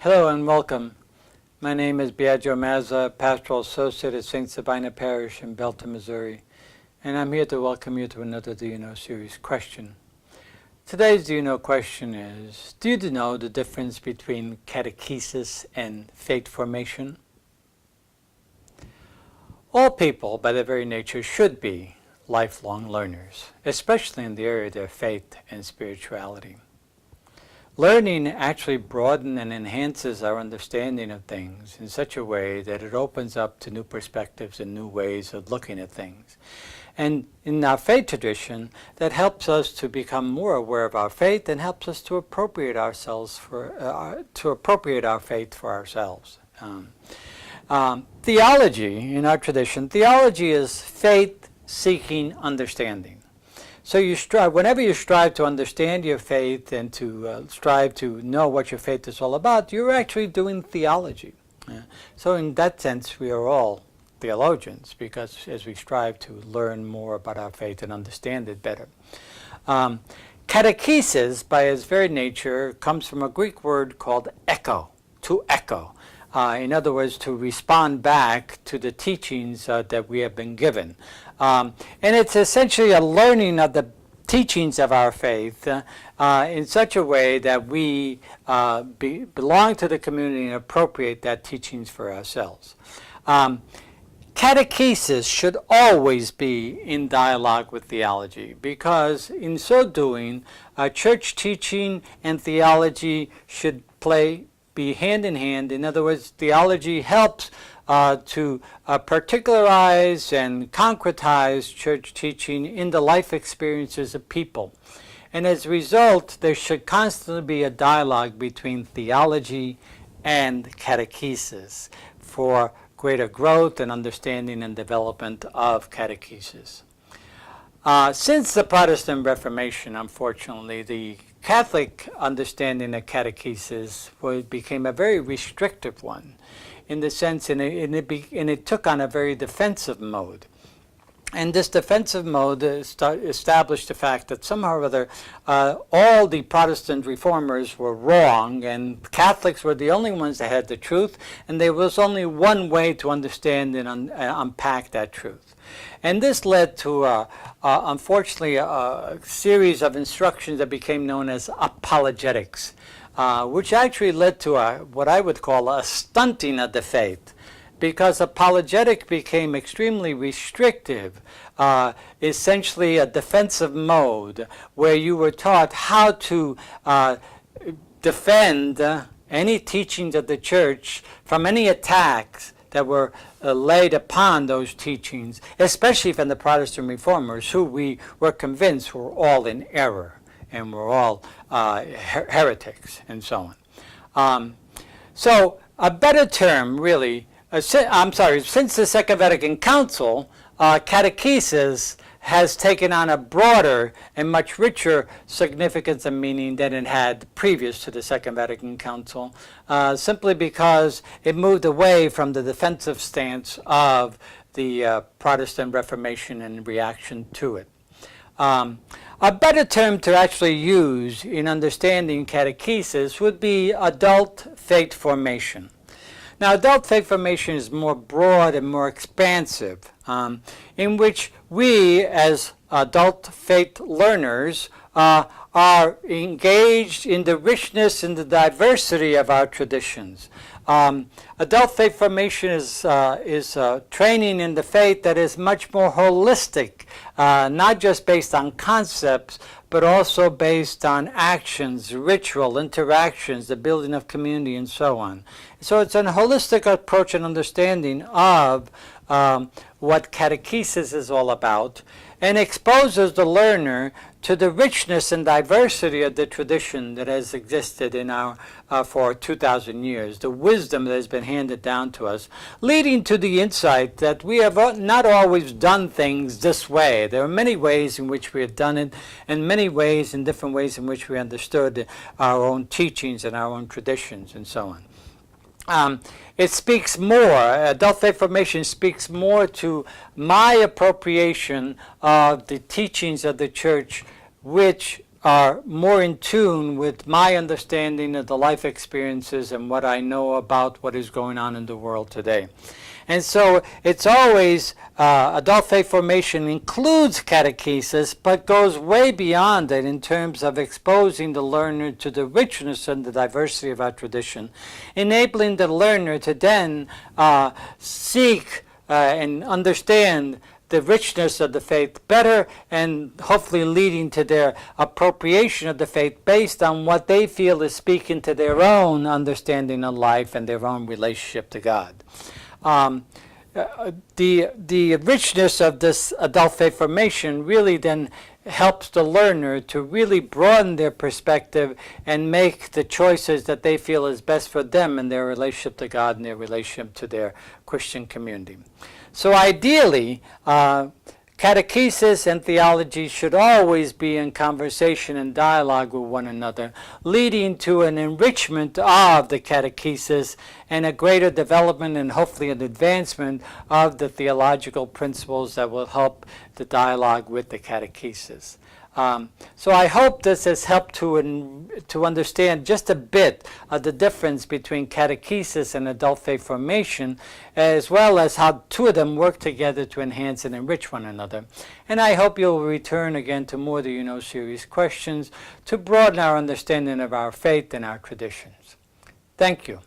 Hello and welcome. My name is Biagio Mazza, Pastoral Associate at St. Sabina Parish in Belton, Missouri, and I'm here to welcome you to another Do You Know series question. Today's Do You Know question is, do you know the difference between catechesis and faith formation? All people, by their very nature, should be lifelong learners, especially in the area of their faith and spirituality. Learning actually broadens and enhances our understanding of things in such a way that it opens up to new perspectives and new ways of looking at things. And in our faith tradition, that helps us to become more aware of our faith and helps us to appropriate ourselves our faith for ourselves. Theology, in our tradition, theology is faith-seeking understanding. So you strive, whenever you strive to understand your faith and to strive to know what your faith is all about, you're actually doing theology. So in that sense, we are all theologians, because as we strive to learn more about our faith and understand it better. Catechesis, by its very nature, comes from a Greek word called echo, to echo. In other words, to respond back to the teachings that we have been given. And it's essentially a learning of the teachings of our faith in such a way that we belong to the community and appropriate that teachings for ourselves. Catechesis should always be in dialogue with theology, because in so doing, church teaching and theology should be hand in hand. In other words, theology helps to particularize and concretize church teaching in the life experiences of people. And as a result, there should constantly be a dialogue between theology and catechesis for greater growth and understanding and development of catechesis. Since the Protestant Reformation, unfortunately, the Catholic understanding of catechesis became a very restrictive one, in the sense, and it took on a very defensive mode. And this defensive mode established the fact that somehow or other all the Protestant reformers were wrong, and Catholics were the only ones that had the truth, and there was only one way to understand and unpack that truth. And this led to, unfortunately, a series of instructions that became known as apologetics, which actually led to what I would call a stunting of the faith, because apologetic became extremely restrictive, essentially a defensive mode, where you were taught how to defend any teachings of the church from any attacks that were laid upon those teachings, especially from the Protestant reformers, who we were convinced were all in error and were all heretics and so on. So a better term, really, since the Second Vatican Council, catechesis has taken on a broader and much richer significance and meaning than it had previous to the Second Vatican Council, simply because it moved away from the defensive stance of the Protestant Reformation and reaction to it. A better term to actually use in understanding catechesis would be adult faith formation. Now, adult faith formation is more broad and more expansive, in which we, as adult faith learners, are engaged in the richness and the diversity of our traditions. Adult faith formation is training in the faith that is much more holistic, not just based on concepts, but also based on actions, ritual, interactions, the building of community, and so on. So it's a holistic approach and understanding of what catechesis is all about, and exposes the learner to the richness and diversity of the tradition that has existed in for 2,000 years, the wisdom that has been handed down to us, leading to the insight that we have not always done things this way. There are many ways in which we have done it, and many ways and different ways in which we understood our own teachings and our own traditions and so on. It speaks more, adult faith formation speaks more to my appropriation of the teachings of the church, which are more in tune with my understanding of the life experiences and what I know about what is going on in the world today. And so it's always, adult faith formation includes catechesis, but goes way beyond it in terms of exposing the learner to the richness and the diversity of our tradition, enabling the learner to then seek and understand the richness of the faith better, and hopefully leading to their appropriation of the faith based on what they feel is speaking to their own understanding of life and their own relationship to God. The richness of this adult faith formation really then helps the learner to really broaden their perspective and make the choices that they feel is best for them in their relationship to God and their relationship to their Christian community. So ideally, catechesis and theology should always be in conversation and dialogue with one another, leading to an enrichment of the catechesis and a greater development and hopefully an advancement of the theological principles that will help the dialogue with the catechesis. So I hope this has helped to understand just a bit of the difference between catechesis and adult faith formation, as well as how two of them work together to enhance and enrich one another. And I hope you'll return again to more Do You Know series questions to broaden our understanding of our faith and our traditions. Thank you.